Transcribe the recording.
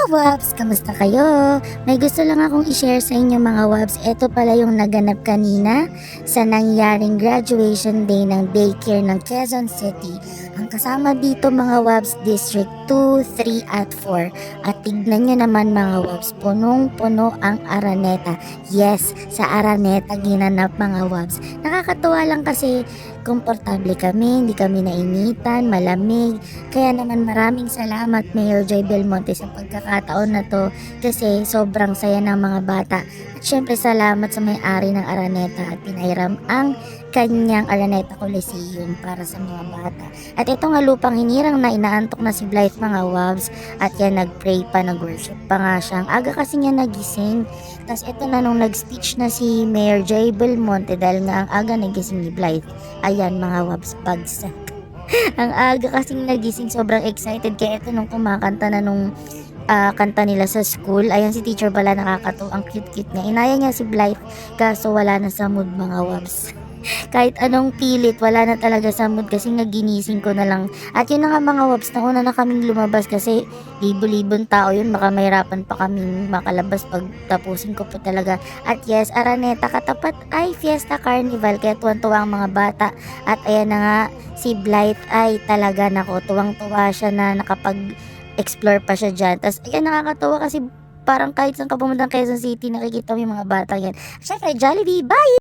Mga Wabs, kamusta kayo? May gusto lang akong i-share sa inyo mga Wabs. Ito pala yung naganap kanina sa nangyaring graduation day ng daycare ng Quezon City. Ang kasama dito mga Wabs, District 2, 3 at 4. At tignan nyo naman mga Wabs, punong-puno ang Araneta. Yes, sa Araneta ginanap mga Wabs. Nakakatuwa lang kasi komportable kami, hindi kami nainitan, malamig. Kaya naman maraming salamat Mayor Joy Belmonte sa pagkakataon na to kasi sobrang saya ng mga bata. At syempre salamat sa may-ari ng Araneta at pinairam ang kanyang Araneta Coliseum para sa mga bata. At ito nga lupang hinirang na inaantok na si Blythe mga Wabs at yan nag-pray pa, nag-worship pa nga siya. Ang aga kasi niya nagising. Tapos ito na nung nag-speech na si Mayor Joy Belmonte dahil nga ang aga nagising ni Blythe. Ayan mga Wabs, bagsak. Ang aga kasing nagising, sobrang excited kaya ito nung kumakanta na nung kanta nila sa school. Ayan si teacher pala, nakakatuwa, ang cute-cute niya. Inaya niya si Blythe kaso wala na sa mood mga Wabs. Kahit anong pilit, wala na talaga sa mood kasi nga ginising ko na lang. At yun na nga mga Wabs, nauna na kaming lumabas kasi libo-libong tao yun. Baka mahirapan pa kaming makalabas pag tapusin ko po talaga. At yes, Araneta katapat ay Fiesta Carnival kaya tuwan-tuwa ang mga bata. At ayan na nga, si Blythe ay talaga nako, tuwang-tuwa siya na nakapag-explore pa siya dyan. Tapos ayan, nakakatuwa kasi parang kahit saan ka pumunta ng Quezon City, nakikita mo yung mga bata yan. Syempre, Jollibee, bye!